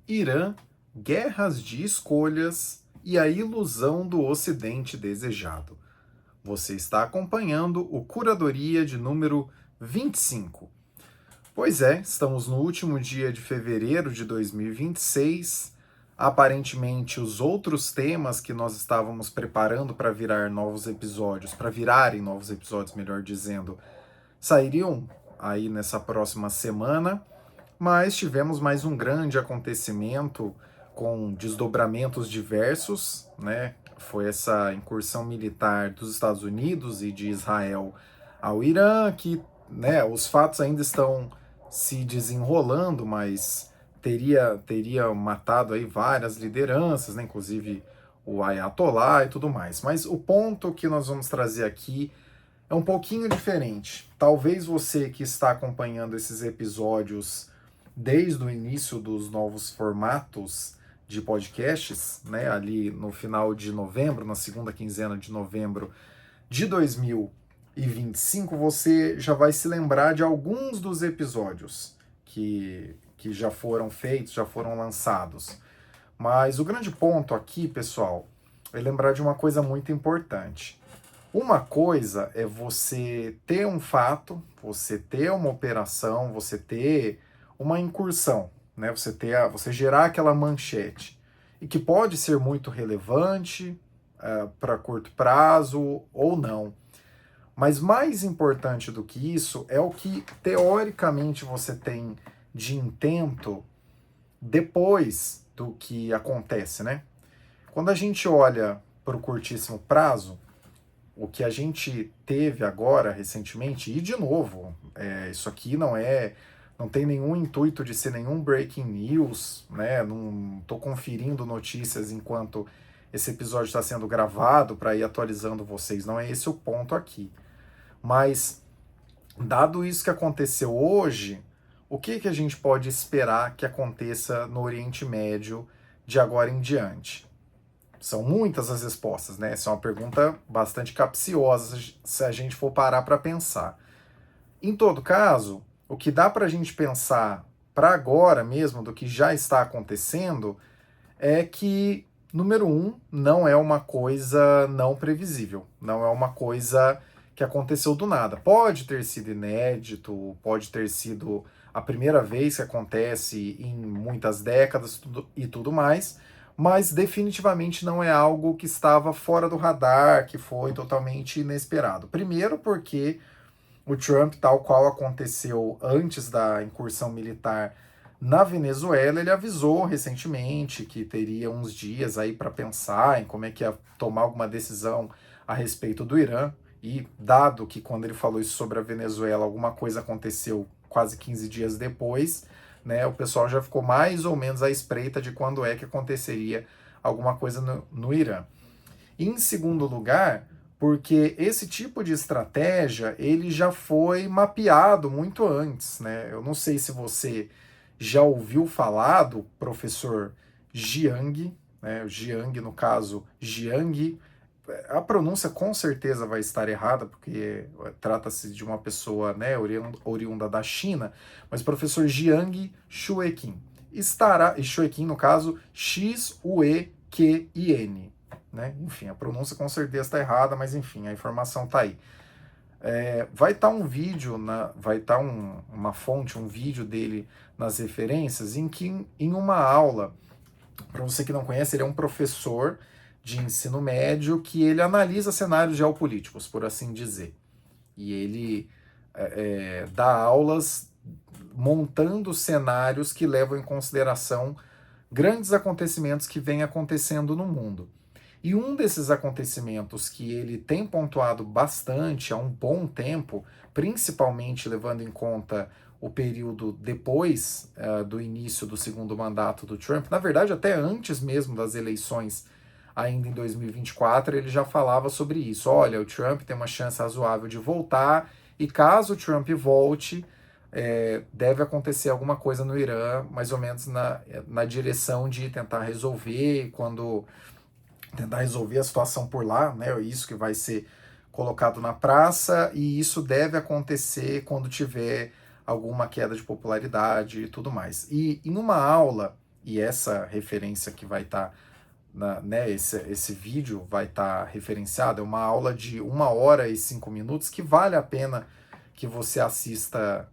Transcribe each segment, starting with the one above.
Irã, guerras de escolhas e a ilusão do Ocidente desejado. Você está acompanhando o Curadoria de número 25. Pois é, estamos no último dia de fevereiro de 2026. Aparentemente, os outros temas que nós estávamos preparando para virarem novos episódios, melhor dizendo, sairiam aí nessa próxima semana. Mas tivemos mais um grande acontecimento com desdobramentos diversos, né? Foi essa incursão militar dos Estados Unidos e de Israel ao Irã, que, né, os fatos ainda estão se desenrolando, mas teria matado aí várias lideranças, né, inclusive o Ayatollah e tudo mais. Mas o ponto que nós vamos trazer aqui é um pouquinho diferente. Talvez você que está acompanhando esses episódios desde o início dos novos formatos de podcasts, né, ali no final de novembro, na segunda quinzena de novembro de 2025, você já vai se lembrar de alguns dos episódios que já foram feitos, já foram lançados. Mas o grande ponto aqui, pessoal, é lembrar de uma coisa muito importante. Uma coisa é você ter um fato, você ter uma operação, você ter uma incursão, né? Você gerar aquela manchete e que pode ser muito relevante para curto prazo ou não. Mas mais importante do que isso é o que teoricamente você tem de intento depois do que acontece, né? Quando a gente olha para o curtíssimo prazo, o que a gente teve agora recentemente, e de novo, isso aqui não tem nenhum intuito de ser nenhum breaking news, né? Não estou conferindo notícias enquanto esse episódio está sendo gravado para ir atualizando vocês, não é esse o ponto aqui. Mas, dado isso que aconteceu hoje, o que a gente pode esperar que aconteça no Oriente Médio de agora em diante? São muitas as respostas, né? Essa é uma pergunta bastante capciosa se a gente for parar para pensar. Em todo caso, o que dá para a gente pensar para agora mesmo, do que já está acontecendo, é que, número um, não é uma coisa não previsível, não é uma coisa que aconteceu do nada. Pode ter sido inédito, pode ter sido a primeira vez que acontece em muitas décadas e tudo mais, mas definitivamente não é algo que estava fora do radar, que foi totalmente inesperado. Primeiro porque o Trump, tal qual aconteceu antes da incursão militar na Venezuela, ele avisou recentemente que teria uns dias aí para pensar em como é que ia tomar alguma decisão a respeito do Irã. E dado que quando ele falou isso sobre a Venezuela, alguma coisa aconteceu quase 15 dias depois, né, o pessoal já ficou mais ou menos à espreita de quando é que aconteceria alguma coisa no Irã. E em segundo lugar, porque esse tipo de estratégia ele já foi mapeado muito antes, né? Eu não sei se você já ouviu falar do professor Jiang, né? O Jiang, no caso, Jiang, a pronúncia com certeza vai estar errada, porque trata-se de uma pessoa, né, oriunda da China, mas o professor Jiang Shueqin estará, e Shueqin no caso, X-U-E-Q-I-N, né? Enfim, a pronúncia com certeza está errada, mas enfim, a informação está aí. Vai estar um vídeo, vai estar uma fonte, um vídeo dele nas referências, em que em uma aula, para você que não conhece, ele é um professor de ensino médio que ele analisa cenários geopolíticos, por assim dizer. E ele dá aulas montando cenários que levam em consideração grandes acontecimentos que vêm acontecendo no mundo. E um desses acontecimentos que ele tem pontuado bastante há um bom tempo, principalmente levando em conta o período depois do início do segundo mandato do Trump, na verdade até antes mesmo das eleições, ainda em 2024, ele já falava sobre isso. Olha, o Trump tem uma chance razoável de voltar, e caso o Trump volte, deve acontecer alguma coisa no Irã, mais ou menos na direção de tentar resolver a situação por lá, né? Isso que vai ser colocado na praça, e isso deve acontecer quando tiver alguma queda de popularidade e tudo mais. E em uma aula e essa referência que vai estar, né, esse vídeo vai estar referenciado, é uma aula de 1 hora e 5 minutos que vale a pena que você assista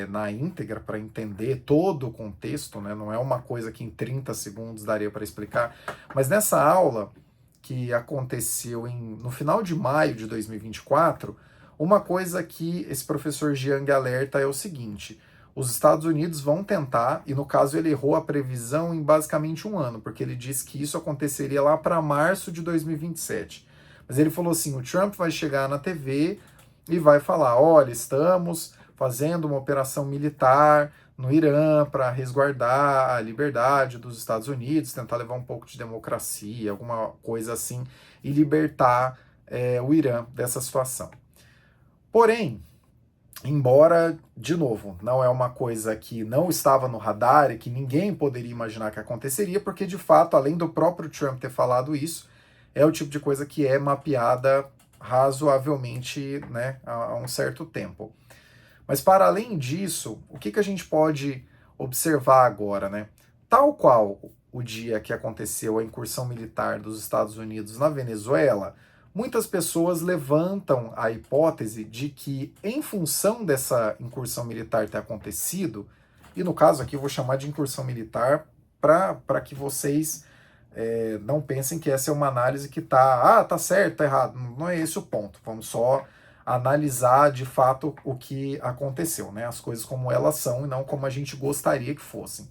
na íntegra para entender todo o contexto, né? Não é uma coisa que em 30 segundos daria para explicar, mas nessa aula que aconteceu no final de maio de 2024, uma coisa que esse professor Jiang alerta é o seguinte: os Estados Unidos vão tentar, e no caso ele errou a previsão em basicamente 1 ano, porque ele disse que isso aconteceria lá para março de 2027. Mas ele falou assim: o Trump vai chegar na TV e vai falar: olha, estamos fazendo uma operação militar no Irã para resguardar a liberdade dos Estados Unidos, tentar levar um pouco de democracia, alguma coisa assim, e libertar o Irã dessa situação. Porém, embora, de novo, não é uma coisa que não estava no radar e que ninguém poderia imaginar que aconteceria, porque de fato, além do próprio Trump ter falado isso, é o tipo de coisa que é mapeada razoavelmente, né, há um certo tempo. Mas para além disso, o que a gente pode observar agora, né? Tal qual o dia que aconteceu a incursão militar dos Estados Unidos na Venezuela, muitas pessoas levantam a hipótese de que, em função dessa incursão militar ter acontecido, e no caso aqui eu vou chamar de incursão militar para que vocês não pensem que essa é uma análise que tá certo, tá errado. Não é esse o ponto. Vamos só analisar de fato o que aconteceu, né? As coisas como elas são e não como a gente gostaria que fossem.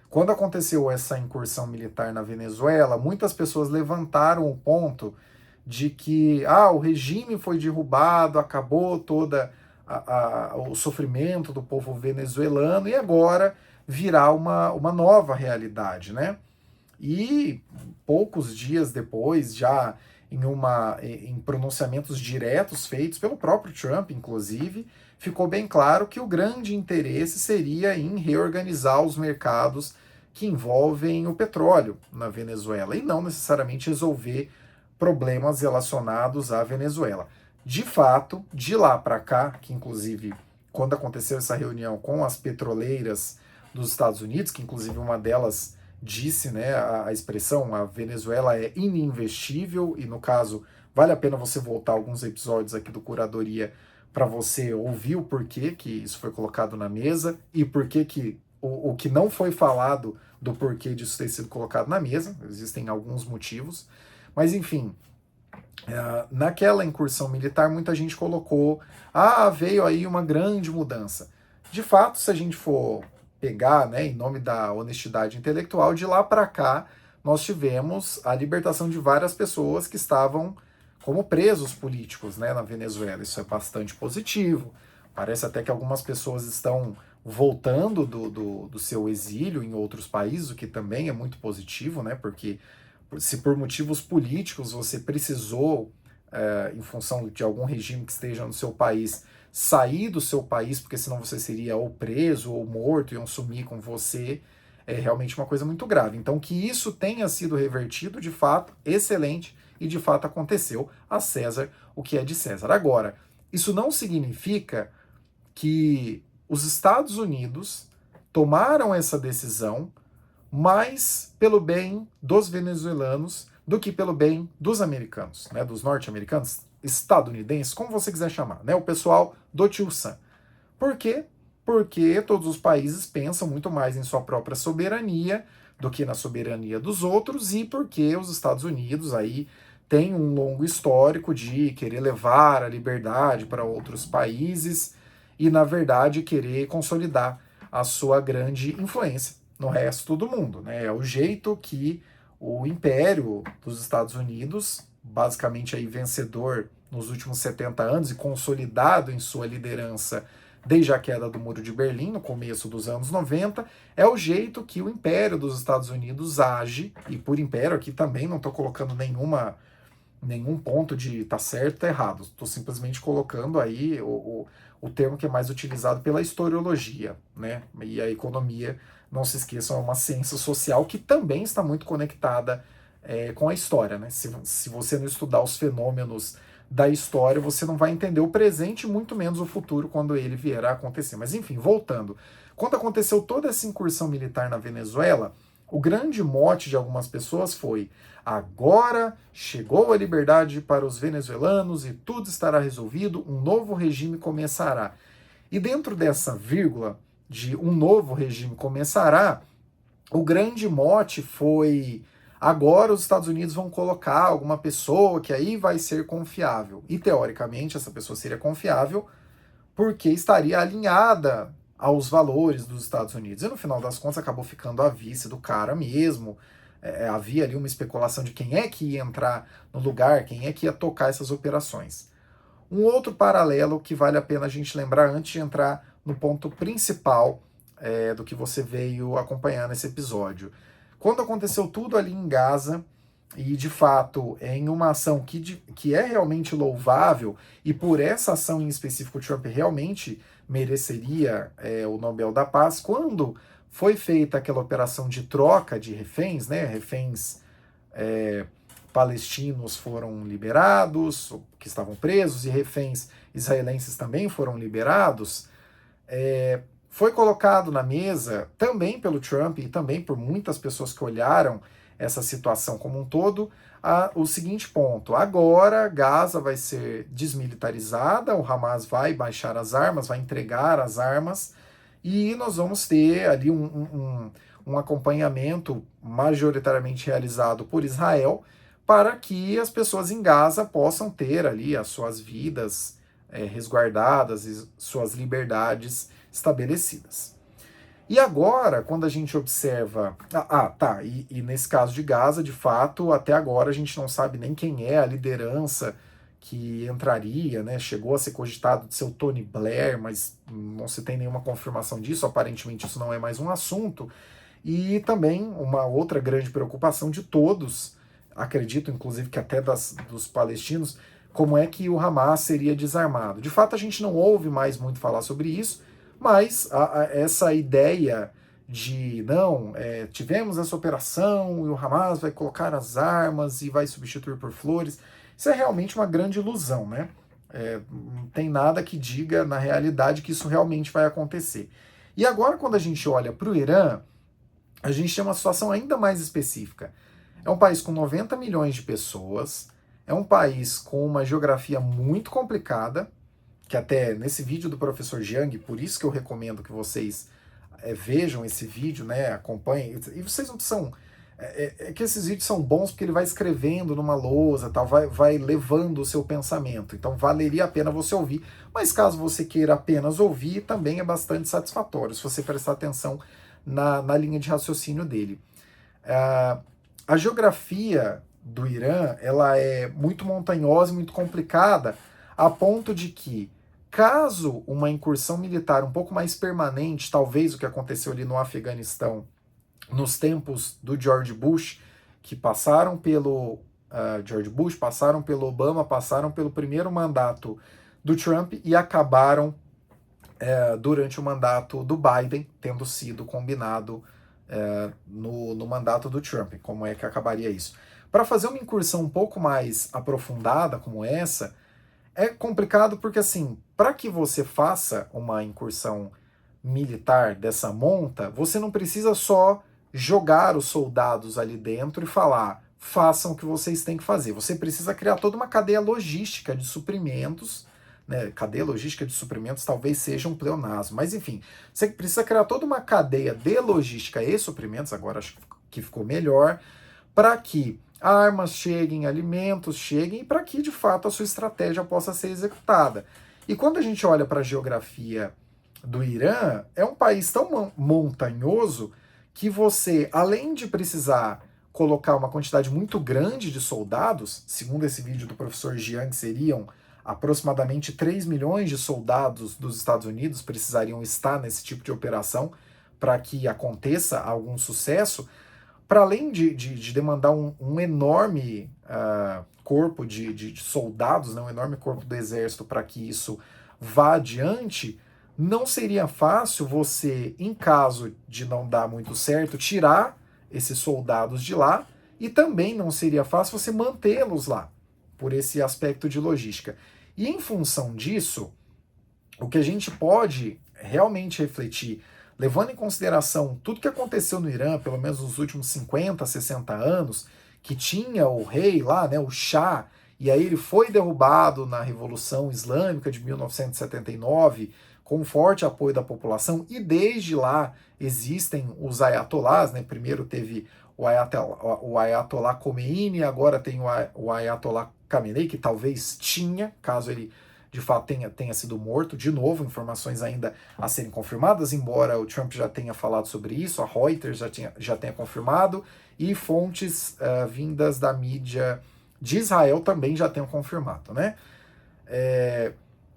Quando aconteceu essa incursão militar na Venezuela, muitas pessoas levantaram o ponto de que o regime foi derrubado, acabou toda o sofrimento do povo venezuelano e agora virá uma nova realidade, né? E poucos dias depois, já em pronunciamentos diretos feitos pelo próprio Trump, inclusive, ficou bem claro que o grande interesse seria em reorganizar os mercados que envolvem o petróleo na Venezuela e não necessariamente resolver problemas relacionados à Venezuela. De fato, de lá para cá, que inclusive quando aconteceu essa reunião com as petroleiras dos Estados Unidos, que inclusive uma delas disse, né, a expressão, a Venezuela é ininvestível, e no caso, vale a pena você voltar alguns episódios aqui do Curadoria para você ouvir o porquê que isso foi colocado na mesa e porquê que o que não foi falado do porquê disso ter sido colocado na mesa, existem alguns motivos, mas enfim, naquela incursão militar muita gente colocou, veio aí uma grande mudança. De fato, se a gente for pegar, né, em nome da honestidade intelectual, de lá para cá nós tivemos a libertação de várias pessoas que estavam como presos políticos, né, na Venezuela. Isso é bastante positivo. Parece até que algumas pessoas estão voltando do seu exílio em outros países, o que também é muito positivo, né, porque se por motivos políticos você precisou, em função de algum regime que esteja no seu país, sair do seu país, porque senão você seria ou preso ou morto, iam sumir com você, é realmente uma coisa muito grave. Então, que isso tenha sido revertido, de fato, excelente, e de fato aconteceu. A César o que é de César. Agora, isso não significa que os Estados Unidos tomaram essa decisão mais pelo bem dos venezuelanos do que pelo bem dos americanos, né, dos norte-americanos, estadunidenses, como você quiser chamar, né, o pessoal do Tio Sam. Por quê? Porque todos os países pensam muito mais em sua própria soberania do que na soberania dos outros, e porque os Estados Unidos aí têm um longo histórico de querer levar a liberdade para outros países e, na verdade, querer consolidar a sua grande influência no resto do mundo, né? É o jeito que o Império dos Estados Unidos, basicamente aí vencedor nos últimos 70 anos e consolidado em sua liderança desde a queda do Muro de Berlim, no começo dos anos 90, é o jeito que o Império dos Estados Unidos age, e por Império aqui também não estou colocando nenhum ponto de tá certo, tá errado, estou simplesmente colocando aí o termo que é mais utilizado pela historiologia, né? E a economia, não se esqueçam, é uma ciência social que também está muito conectada com a história, né? Se você não estudar os fenômenos da história, você não vai entender o presente, muito menos o futuro, quando ele vier a acontecer. Mas enfim, voltando. Quando aconteceu toda essa incursão militar na Venezuela, O grande mote de algumas pessoas foi: agora chegou a liberdade para os venezuelanos e tudo estará resolvido, um novo regime começará. E dentro dessa vírgula de um novo regime começará, o grande mote foi: agora os Estados Unidos vão colocar alguma pessoa que aí vai ser confiável. E teoricamente essa pessoa seria confiável porque estaria alinhada aos valores dos Estados Unidos. E no final das contas acabou ficando a vice do cara mesmo. Havia ali uma especulação de quem é que ia entrar no lugar, quem é que ia tocar essas operações. Um outro paralelo que vale a pena a gente lembrar antes de entrar no ponto principal do que você veio acompanhar nesse episódio. Quando aconteceu tudo ali em Gaza, e de fato em uma ação que é realmente louvável, e por essa ação em específico o Trump realmente mereceria o Nobel da Paz, quando foi feita aquela operação de troca de reféns, né, reféns palestinos foram liberados, que estavam presos, e reféns israelenses também foram liberados, foi colocado na mesa, também pelo Trump e também por muitas pessoas que olharam essa situação como um todo, o seguinte ponto: agora Gaza vai ser desmilitarizada, o Hamas vai baixar as armas, vai entregar as armas, e nós vamos ter ali um acompanhamento majoritariamente realizado por Israel para que as pessoas em Gaza possam ter ali as suas vidas resguardadas e suas liberdades estabelecidas. E agora, quando a gente observa... E nesse caso de Gaza, de fato, até agora a gente não sabe nem quem é a liderança que entraria, né? Chegou a ser cogitado de ser o Tony Blair, mas não se tem nenhuma confirmação disso, aparentemente isso não é mais um assunto. E também uma outra grande preocupação de todos, acredito inclusive que até dos palestinos, como é que o Hamas seria desarmado. De fato, a gente não ouve mais muito falar sobre isso, mas essa ideia de, não, tivemos essa operação e o Hamas vai colocar as armas e vai substituir por flores, isso é realmente uma grande ilusão, né? Não tem nada que diga, na realidade, que isso realmente vai acontecer. E agora, quando a gente olha para o Irã, a gente tem uma situação ainda mais específica. É um país com 90 milhões de pessoas, é um país com uma geografia muito complicada, que até nesse vídeo do professor Jiang, por isso que eu recomendo que vocês vejam esse vídeo, né, acompanhem, e vocês não precisam... que esses vídeos são bons porque ele vai escrevendo numa lousa, tal, vai levando o seu pensamento, então valeria a pena você ouvir, mas caso você queira apenas ouvir, também é bastante satisfatório, se você prestar atenção na linha de raciocínio dele. A geografia do Irã, ela é muito montanhosa e muito complicada, a ponto de que, caso uma incursão militar um pouco mais permanente, talvez o que aconteceu ali no Afeganistão, nos tempos do George Bush, que passaram pelo George Bush, passaram pelo Obama, passaram pelo primeiro mandato do Trump e acabaram durante o mandato do Biden, tendo sido combinado no mandato do Trump. Como é que acabaria isso? Para fazer uma incursão um pouco mais aprofundada como essa, é complicado porque, assim, para que você faça uma incursão militar dessa monta, você não precisa só jogar os soldados ali dentro e falar, façam o que vocês têm que fazer. Você precisa criar toda uma cadeia logística de suprimentos, né? Cadeia logística de suprimentos talvez seja um pleonasmo, mas enfim, você precisa criar toda uma cadeia de logística e suprimentos, agora acho que ficou melhor, para que armas cheguem, alimentos cheguem, e para que de fato a sua estratégia possa ser executada. E quando a gente olha para a geografia do Irã, é um país tão montanhoso que você, além de precisar colocar uma quantidade muito grande de soldados, segundo esse vídeo do professor Jiang, seriam aproximadamente 3 milhões de soldados dos Estados Unidos precisariam estar nesse tipo de operação para que aconteça algum sucesso, para além de demandar um enorme corpo de soldados, né, um enorme corpo do exército para que isso vá adiante, não seria fácil você, em caso de não dar muito certo, tirar esses soldados de lá, e também não seria fácil você mantê-los lá, por esse aspecto de logística. E em função disso, o que a gente pode realmente refletir levando em consideração tudo que aconteceu no Irã, pelo menos nos últimos 50, 60 anos, que tinha o rei lá, né, o Shah, e aí ele foi derrubado na Revolução Islâmica de 1979, com forte apoio da população, e desde lá existem os ayatolás, né? Primeiro teve o Ayatollah Khomeini, agora tem o Ayatollah Khamenei, que talvez tinha, caso ele de fato tenha sido morto. De novo, informações ainda a serem confirmadas, embora o Trump já tenha falado sobre isso, a Reuters já tenha confirmado, e fontes vindas da mídia de Israel também já tenham confirmado, né?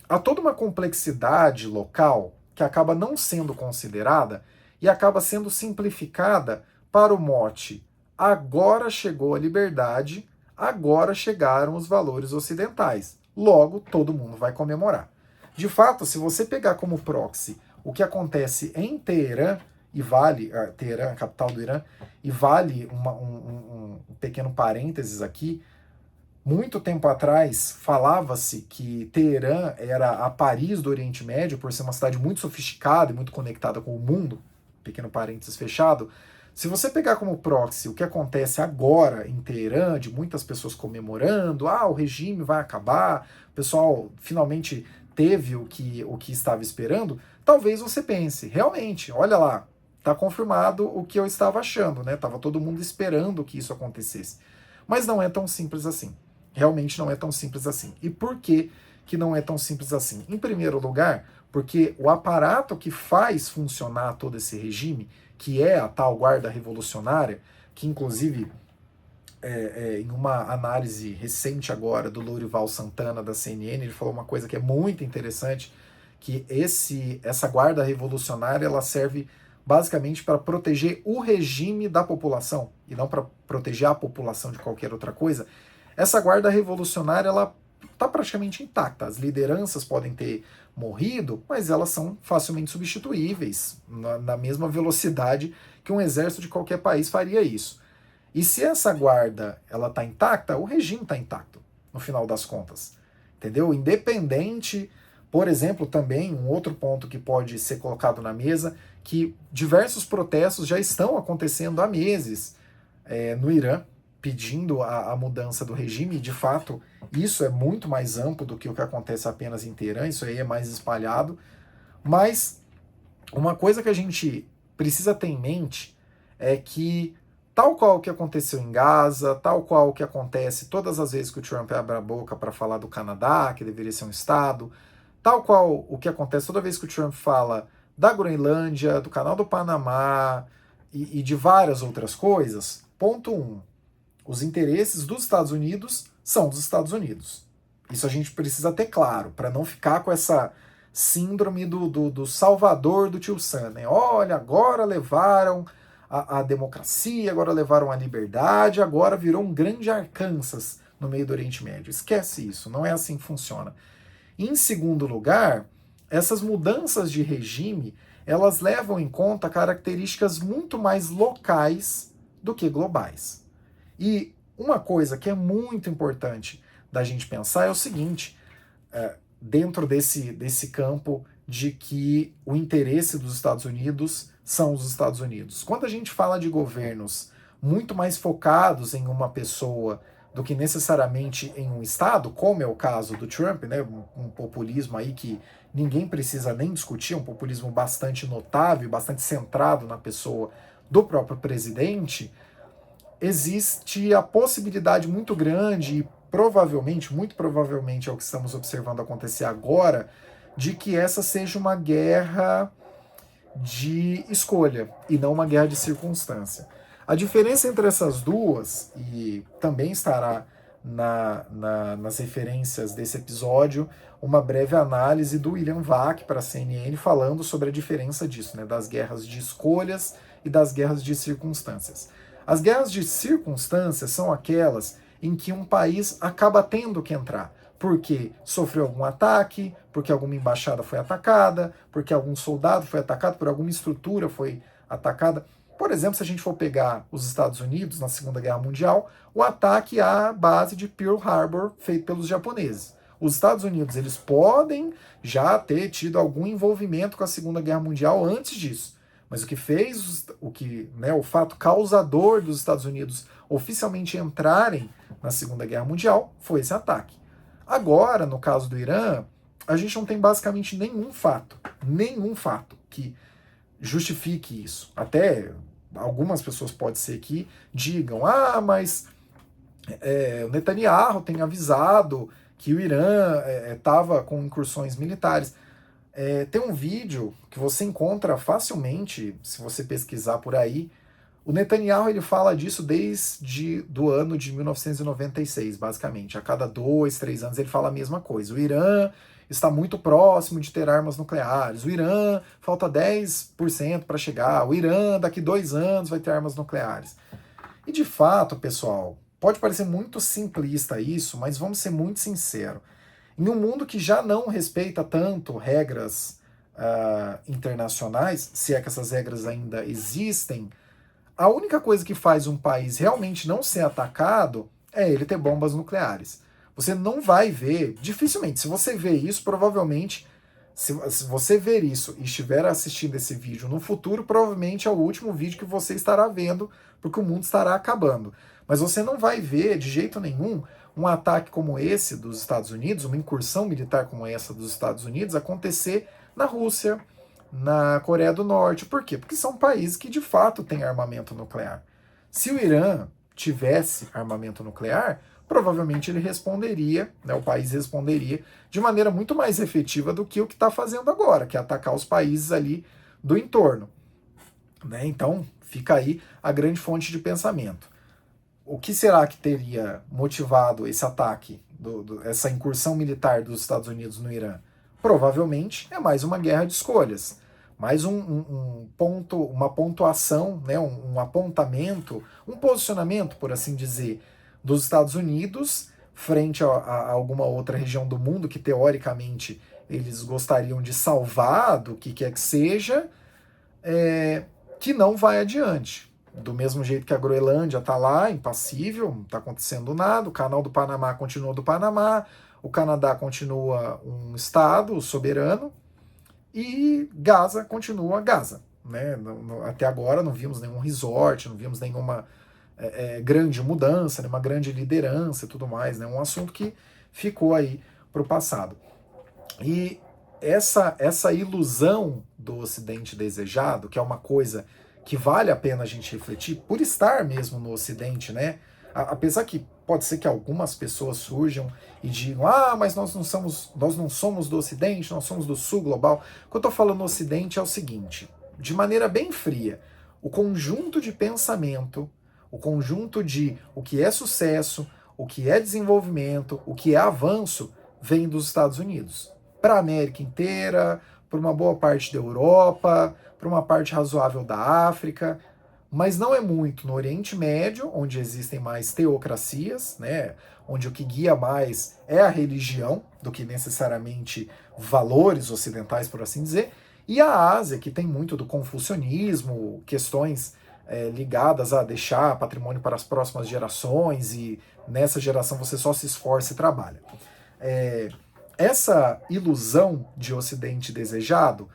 Há toda uma complexidade local que acaba não sendo considerada e acaba sendo simplificada para o mote: agora chegou a liberdade, agora chegaram os valores ocidentais. Logo, todo mundo vai comemorar. De fato, se você pegar como proxy o que acontece em Teherã, e vale, Teherã, a capital do Irã, e vale um pequeno parênteses aqui, muito tempo atrás falava-se que Teherã era a Paris do Oriente Médio, por ser uma cidade muito sofisticada e muito conectada com o mundo, pequeno parênteses fechado. Se você pegar como proxy o que acontece agora em Teherã, de muitas pessoas comemorando, o regime vai acabar, o pessoal finalmente teve o que estava esperando, talvez você pense, realmente, olha lá, está confirmado o que eu estava achando, né? Estava todo mundo esperando que isso acontecesse. Mas não é tão simples assim. Realmente não é tão simples assim. E por que não é tão simples assim? Em primeiro lugar, porque o aparato que faz funcionar todo esse regime, que é a tal guarda revolucionária, que inclusive em uma análise recente agora do Lourival Santana da CNN, ele falou uma coisa que é muito interessante, que essa guarda revolucionária ela serve basicamente para proteger o regime da população e não para proteger a população de qualquer outra coisa. Essa guarda revolucionária ela está praticamente intacta. As lideranças podem ter morrido, mas elas são facilmente substituíveis na mesma velocidade que um exército de qualquer país faria isso. E se essa guarda ela está intacta, o regime está intacto, no final das contas. Entendeu? Independente, por exemplo, também um outro ponto que pode ser colocado na mesa, que diversos protestos já estão acontecendo há meses no Irã, pedindo a mudança do regime, e de fato isso é muito mais amplo do que o que acontece apenas em Teherã, isso aí é mais espalhado, mas uma coisa que a gente precisa ter em mente é que, tal qual o que aconteceu em Gaza, tal qual o que acontece todas as vezes que o Trump abre a boca para falar do Canadá, que deveria ser um estado, tal qual o que acontece toda vez que o Trump fala da Groenlândia, do Canal do Panamá e de várias outras coisas, ponto 1, os interesses dos Estados Unidos são dos Estados Unidos. Isso a gente precisa ter claro, para não ficar com essa síndrome do salvador do tio Sam, né? Olha, agora levaram a democracia, agora levaram a liberdade, agora virou um grande Arkansas no meio do Oriente Médio. Esquece isso, não é assim que funciona. Em segundo lugar, essas mudanças de regime, elas levam em conta características muito mais locais do que globais. E uma coisa que é muito importante da gente pensar é o seguinte, dentro desse campo de que o interesse dos Estados Unidos são os Estados Unidos. Quando a gente fala de governos muito mais focados em uma pessoa do que necessariamente em um estado, como é o caso do Trump, né, um populismo aí que ninguém precisa nem discutir, um populismo bastante notável, bastante centrado na pessoa do próprio presidente, existe a possibilidade muito grande, e provavelmente, muito provavelmente é o que estamos observando acontecer agora, de que essa seja uma guerra de escolha e não uma guerra de circunstância. A diferença entre essas duas, e também estará nas referências desse episódio, uma breve análise do William Vac para a CNN falando sobre a diferença disso, né, das guerras de escolhas e das guerras de circunstâncias. As guerras de circunstâncias são aquelas em que um país acaba tendo que entrar, porque sofreu algum ataque, porque alguma embaixada foi atacada, porque algum soldado foi atacado, por alguma estrutura foi atacada. Por exemplo, se a gente for pegar os Estados Unidos na Segunda Guerra Mundial, o ataque à base de Pearl Harbor feito pelos japoneses. Os Estados Unidos eles podem já ter tido algum envolvimento com a Segunda Guerra Mundial antes disso, Mas o que fez, o fato causador dos Estados Unidos oficialmente entrarem na Segunda Guerra Mundial foi esse ataque. Agora, no caso do Irã, a gente não tem basicamente nenhum fato que justifique isso. Até algumas pessoas pode ser que digam, mas o Netanyahu tem avisado que o Irã estava com incursões militares. Tem um vídeo que você encontra facilmente, se você pesquisar por aí. O Netanyahu ele fala disso desde do ano de 1996, basicamente. A cada 2, 3 anos ele fala a mesma coisa. O Irã está muito próximo de ter armas nucleares. O Irã falta 10% para chegar. O Irã daqui 2 anos vai ter armas nucleares. E de fato, pessoal, pode parecer muito simplista isso, mas vamos ser muito sinceros. Em um mundo que já não respeita tanto regras internacionais, se é que essas regras ainda existem, a única coisa que faz um país realmente não ser atacado é ele ter bombas nucleares. Você não vai ver, dificilmente, se você ver isso, provavelmente, se você ver isso e estiver assistindo esse vídeo no futuro, provavelmente é o último vídeo que você estará vendo, porque o mundo estará acabando. Mas você não vai ver, de jeito nenhum, um ataque como esse dos Estados Unidos, uma incursão militar como essa dos Estados Unidos, acontecer na Rússia, na Coreia do Norte. Por quê? Porque são países que de fato têm armamento nuclear. Se o Irã tivesse armamento nuclear, provavelmente ele responderia, o país responderia de maneira muito mais efetiva do que o que está fazendo agora, que é atacar os países ali do entorno. Então, fica aí a grande fonte de pensamento. O que será que teria motivado esse ataque, essa incursão militar dos Estados Unidos no Irã? Provavelmente é mais uma guerra de escolhas, mais um ponto, uma pontuação, um apontamento, um posicionamento, por assim dizer, dos Estados Unidos frente a alguma outra região do mundo que teoricamente eles gostariam de salvar do que quer que seja, que não vai adiante. Do mesmo jeito que a Groenlândia está lá, impassível, não está acontecendo nada, o canal do Panamá continua do Panamá, o Canadá continua um estado soberano e Gaza continua Gaza. Até agora não vimos nenhum resort, não vimos nenhuma grande mudança, nenhuma grande liderança e tudo mais, um assunto que ficou aí para o passado. E essa ilusão do Ocidente desejado, que é uma coisa que vale a pena a gente refletir, por estar mesmo no Ocidente, apesar que pode ser que algumas pessoas surjam e digam, mas nós não somos do Ocidente, nós somos do Sul global. O que eu estou falando no Ocidente é o seguinte, de maneira bem fria, o conjunto de pensamento, o conjunto de o que é sucesso, o que é desenvolvimento, o que é avanço, vem dos Estados Unidos. Para a América inteira, para uma boa parte da Europa, para uma parte razoável da África, mas não é muito no Oriente Médio, onde existem mais teocracias, onde o que guia mais é a religião do que necessariamente valores ocidentais, por assim dizer, e a Ásia, que tem muito do confucionismo, questões ligadas a deixar patrimônio para as próximas gerações, e nessa geração você só se esforça e trabalha. Essa ilusão de Ocidente desejado,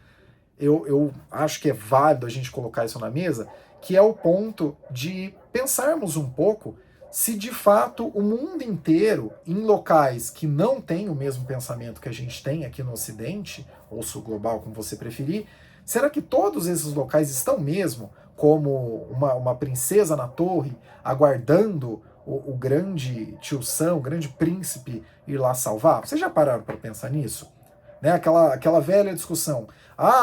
eu acho que é válido a gente colocar isso na mesa, que é o ponto de pensarmos um pouco se de fato o mundo inteiro, em locais que não têm o mesmo pensamento que a gente tem aqui no Ocidente, ou Sul global, como você preferir, será que todos esses locais estão mesmo como uma princesa na torre, aguardando o grande tio Sam, o grande príncipe ir lá salvar? Vocês já pararam para pensar nisso? Aquela velha discussão.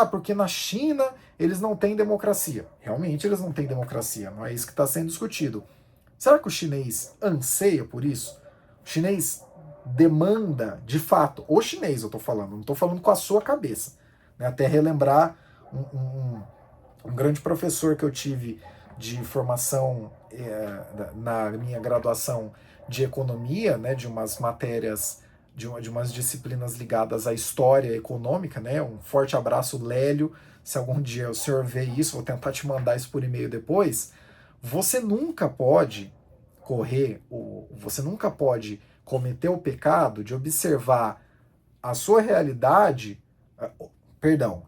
Porque na China eles não têm democracia. Realmente eles não têm democracia, não é isso que está sendo discutido. Será que o chinês anseia por isso? O chinês demanda, de fato, o chinês eu estou falando, não estou falando com a sua cabeça. Até relembrar um grande professor que eu tive de formação na minha graduação de economia, de umas matérias, de umas disciplinas ligadas à história econômica, um forte abraço, Lélio, se algum dia o senhor vê isso, vou tentar te mandar isso por e-mail depois. Você nunca pode você nunca pode cometer o pecado de observar a sua realidade,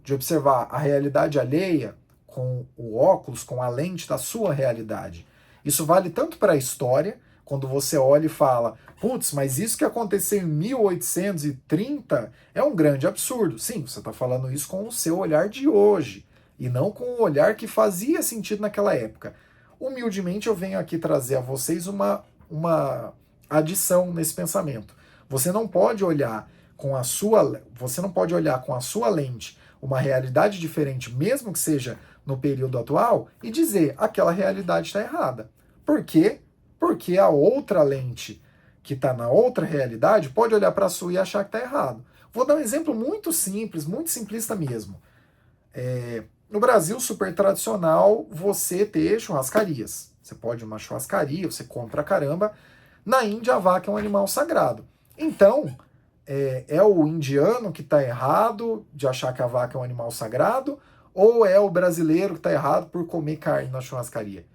de observar a realidade alheia com o óculos, com a lente da sua realidade. Isso vale tanto para a história, quando você olha e fala, putz, mas isso que aconteceu em 1830 é um grande absurdo. Sim, você está falando isso com o seu olhar de hoje, e não com o olhar que fazia sentido naquela época. Humildemente eu venho aqui trazer a vocês uma adição nesse pensamento. Você não pode olhar você não pode olhar com a sua lente uma realidade diferente, mesmo que seja no período atual, e dizer aquela realidade está errada. Por quê? Porque a outra lente que está na outra realidade pode olhar para a sua e achar que está errado. Vou dar um exemplo muito simples, muito simplista mesmo. No Brasil, super tradicional, você ter churrascarias. Você pode ir numa churrascaria, você come pra caramba. Na Índia, a vaca é um animal sagrado. Então, é o indiano que está errado de achar que a vaca é um animal sagrado, ou é o brasileiro que está errado por comer carne na churrascaria?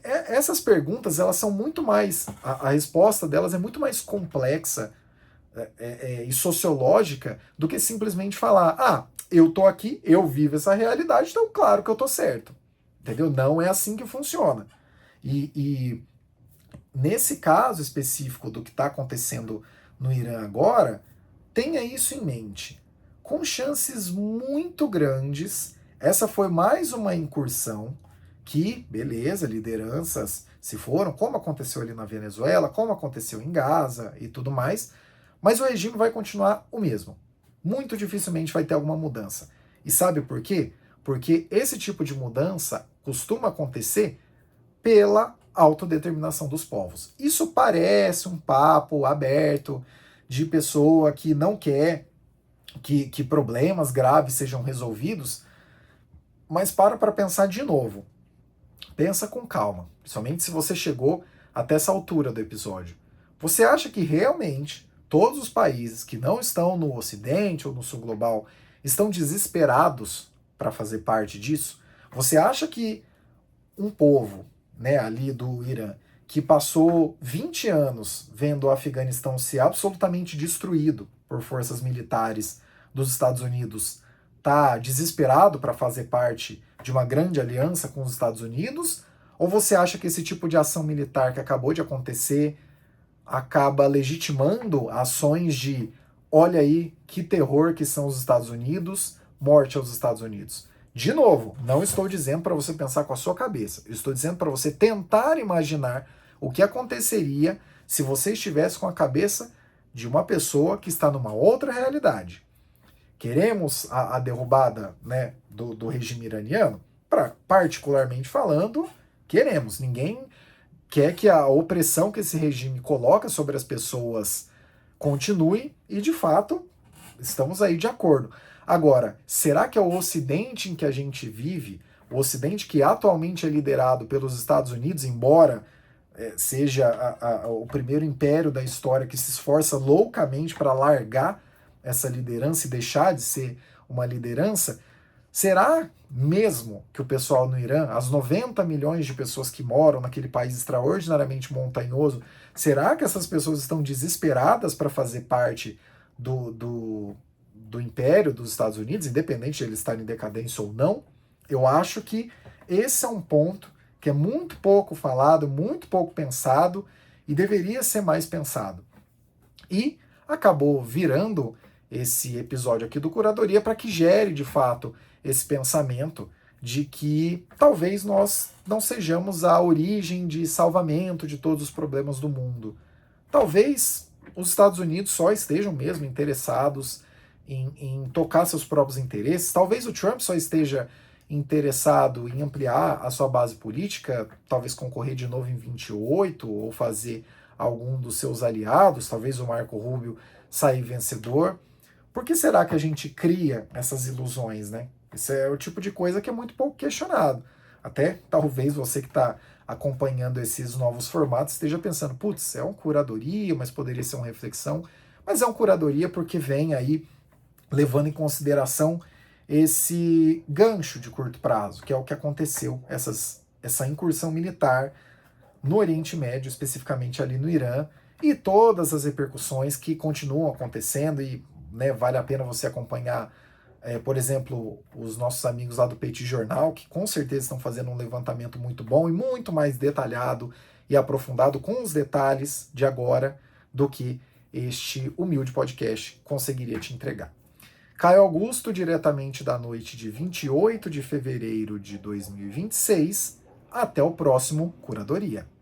Essas perguntas, elas são muito mais, a resposta delas é muito mais complexa e sociológica do que simplesmente falar, eu tô aqui, eu vivo essa realidade, então claro que eu tô certo. Entendeu? Não é assim que funciona. E nesse caso específico do que está acontecendo no Irã agora, tenha isso em mente. Com chances muito grandes, essa foi mais uma incursão que, beleza, lideranças se foram, como aconteceu ali na Venezuela, como aconteceu em Gaza e tudo mais, mas o regime vai continuar o mesmo. Muito dificilmente vai ter alguma mudança. E sabe por quê? Porque esse tipo de mudança costuma acontecer pela autodeterminação dos povos. Isso parece um papo aberto de pessoa que não quer que problemas graves sejam resolvidos, mas para pensar de novo. Pensa com calma, principalmente se você chegou até essa altura do episódio. Você acha que realmente todos os países que não estão no Ocidente ou no Sul Global estão desesperados para fazer parte disso? Você acha que um povo, né, ali do Irã, que passou 20 anos vendo o Afeganistão ser absolutamente destruído por forças militares dos Estados Unidos, tá desesperado para fazer parte de uma grande aliança com os Estados Unidos? Ou você acha que esse tipo de ação militar que acabou de acontecer acaba legitimando ações de olha aí que terror que são os Estados Unidos, morte aos Estados Unidos? De novo, não estou dizendo para você pensar com a sua cabeça. Eu estou dizendo para você tentar imaginar o que aconteceria se você estivesse com a cabeça de uma pessoa que está numa outra realidade. Queremos a derrubada, né, do regime iraniano? Particularmente falando, queremos. Ninguém quer que a opressão que esse regime coloca sobre as pessoas continue e, de fato, estamos aí de acordo. Agora, será que é o Ocidente em que a gente vive, o Ocidente que atualmente é liderado pelos Estados Unidos, embora seja o primeiro império da história que se esforça loucamente para largar essa liderança e deixar de ser uma liderança, será mesmo que o pessoal no Irã, as 90 milhões de pessoas que moram naquele país extraordinariamente montanhoso, será que essas pessoas estão desesperadas para fazer parte do império dos Estados Unidos, independente de eles estarem em decadência ou não? Eu acho que esse é um ponto que é muito pouco falado, muito pouco pensado e deveria ser mais pensado. E acabou virando esse episódio aqui do Curadoria para que gere, de fato, esse pensamento de que talvez nós não sejamos a origem de salvamento de todos os problemas do mundo. Talvez os Estados Unidos só estejam mesmo interessados em tocar seus próprios interesses. Talvez o Trump só esteja interessado em ampliar a sua base política, talvez concorrer de novo em 28 ou fazer algum dos seus aliados, talvez o Marco Rubio sair vencedor. Por que será que a gente cria essas ilusões, né? Isso é o tipo de coisa que é muito pouco questionado. Até talvez você que está acompanhando esses novos formatos esteja pensando, putz, é uma curadoria, mas poderia ser uma reflexão. Mas é uma curadoria porque vem aí levando em consideração esse gancho de curto prazo, que é o que aconteceu, essa incursão militar no Oriente Médio, especificamente ali no Irã, e todas as repercussões que continuam acontecendo, e né, vale a pena você acompanhar Por exemplo, os nossos amigos lá do Petit Jornal, que com certeza estão fazendo um levantamento muito bom e muito mais detalhado e aprofundado com os detalhes de agora do que este humilde podcast conseguiria te entregar. Caio Augusto, diretamente da noite de 28 de fevereiro de 2026. Até o próximo Curadoria.